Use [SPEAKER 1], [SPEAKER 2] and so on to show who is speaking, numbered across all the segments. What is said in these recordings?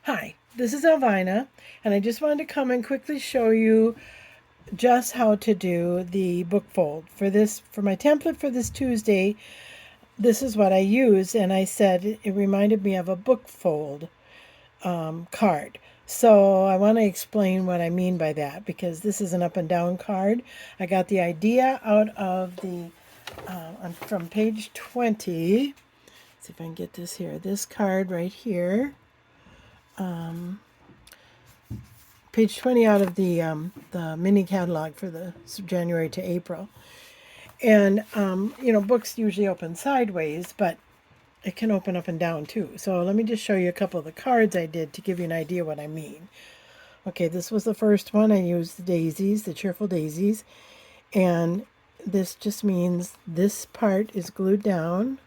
[SPEAKER 1] Hi, this is Elvina, and I just wanted to come and quickly show you just how to do the book fold. For my template for this Tuesday, this is what I used, and I said it reminded me of a book fold card. So I want to explain what I mean by that because this is an up and down card. I got the idea out of from page 20. Let's see if I can get this here. This card right here. Page 20 out of the mini catalog for the January to April. And, books usually open sideways, but it can open up and down too. So let me just show you a couple of the cards I did to give you an idea what I mean. Okay, this was the first one. I used the daisies, the cheerful daisies. And this just means this part is glued down.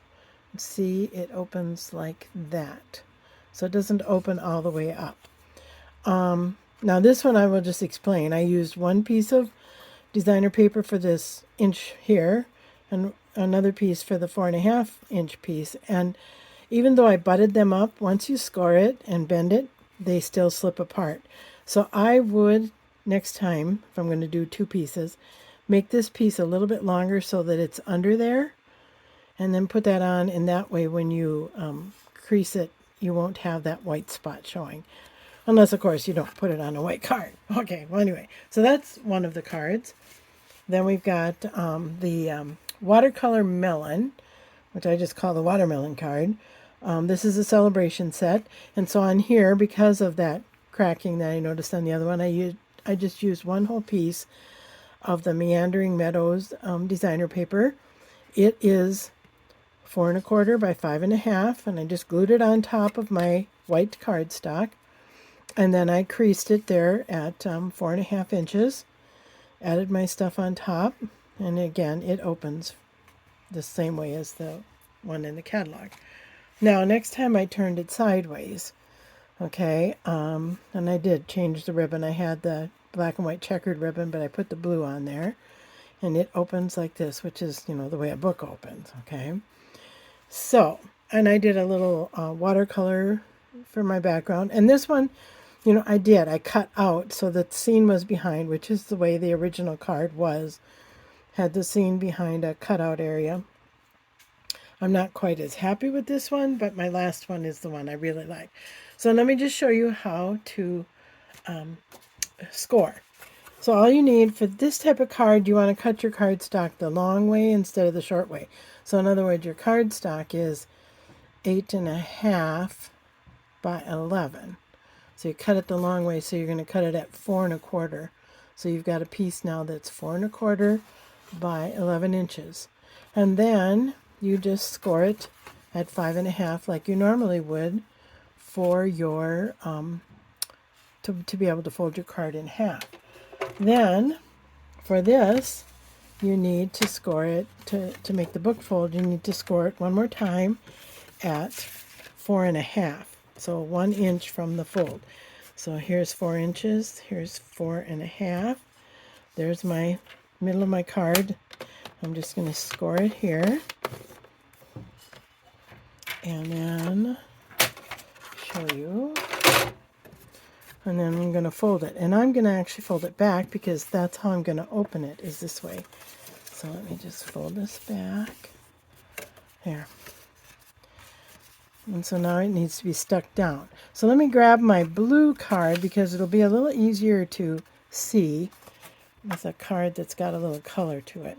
[SPEAKER 1] See, it opens like that. So it doesn't open all the way up. Now this one I will just explain. I used one piece of designer paper for this inch here and another piece for the 4.5-inch piece. And even though I butted them up, once you score it and bend it, they still slip apart. So I would, next time, if I'm going to do two pieces, make this piece a little bit longer so that it's under there, and then put that on, and that way when you crease it, you won't have that white spot showing. Unless, of course, you don't put it on a white card. Okay, well, anyway, so that's one of the cards. Then we've got the watercolor melon, which I just call the watermelon card. This is a celebration set. And so on here, because of that cracking that I noticed on the other one, I just used one whole piece of the Meandering Meadows designer paper. It is 4.25 by 5.5, and I just glued it on top of my white cardstock. And then I creased it there at 4.5 inches, added my stuff on top, and again, it opens the same way as the one in the catalog. Now, next time I turned it sideways, okay, and I did change the ribbon. I had the black and white checkered ribbon, but I put the blue on there, and it opens like this, which is, the way a book opens, okay? So, and I did a little watercolor for my background, and this one, I cut out so that the scene was behind, which is the way the original card was. Had the scene behind a cutout area. I'm not quite as happy with this one, but my last one is the one I really like. So let me just show you how to score. So all you need for this type of card, you want to cut your cardstock the long way instead of the short way. So in other words, your cardstock is 8.5 by 11. So you cut it the long way, so you're going to cut it at 4.25. So you've got a piece now that's 4.25 by 11 inches. And then you just score it at 5.5 like you normally would for your, to be able to fold your card in half. Then for this, you need to score it, to make the book fold, you need to score it one more time at 4.5. So 1 inch from the fold. So here's 4 inches, here's 4.5. There's my middle of my card. I'm just going to score it here. And then show you. And then I'm going to fold it. And I'm going to actually fold it back because that's how I'm going to open it, is this way. So let me just fold this back. There. And so now it needs to be stuck down. So let me grab my blue card because it'll be a little easier to see. It's a card that's got a little color to it.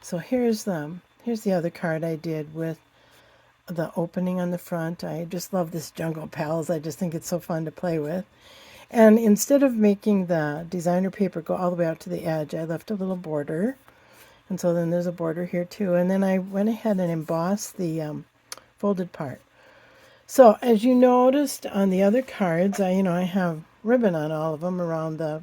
[SPEAKER 1] So here's the other card I did with the opening on the front. I just love this Jungle Pals. I just think it's so fun to play with. And instead of making the designer paper go all the way out to the edge, I left a little border. And so then there's a border here too. And then I went ahead and embossed the folded part. So as you noticed on the other cards, I have ribbon on all of them around the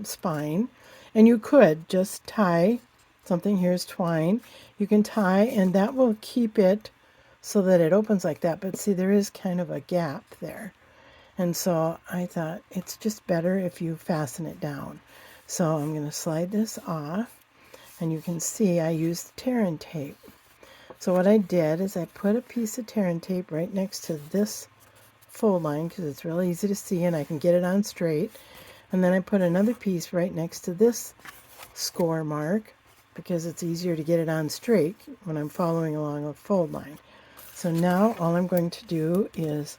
[SPEAKER 1] spine. And you could just tie something. Here's twine. You can tie, and that will keep it so that it opens like that. But see, there is kind of a gap there. And so I thought it's just better if you fasten it down. So I'm going to slide this off. And you can see I used Terran tape. So what I did is I put a piece of Terran tape right next to this fold line because it's really easy to see and I can get it on straight. And then I put another piece right next to this score mark because it's easier to get it on straight when I'm following along a fold line. So now all I'm going to do is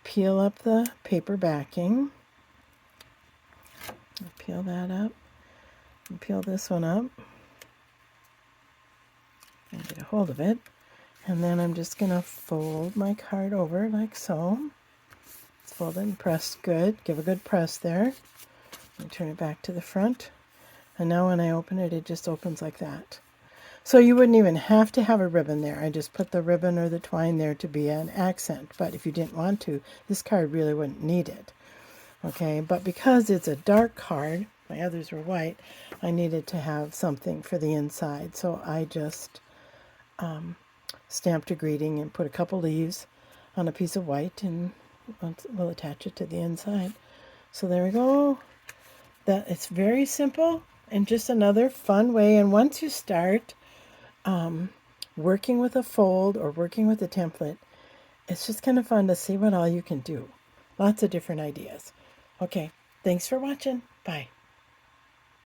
[SPEAKER 1] peel up the paper backing. Peel that up and peel this one up and get a hold of it. And then I'm just going to fold my card over like so. It's folded and pressed good. Give a good press there. And turn it back to the front. And now when I open it, it just opens like that. So you wouldn't even have to have a ribbon there. I just put the ribbon or the twine there to be an accent. But if you didn't want to, this card really wouldn't need it. Okay, but because it's a dark card, my others were white, I needed to have something for the inside. So I just stamped a greeting and put a couple leaves on a piece of white and we'll attach it to the inside. So there we go. That it's very simple and just another fun way. And once you start working with a fold or working with a template, it's just kind of fun to see what all you can do. Lots of different ideas. Okay, thanks for watching. Bye.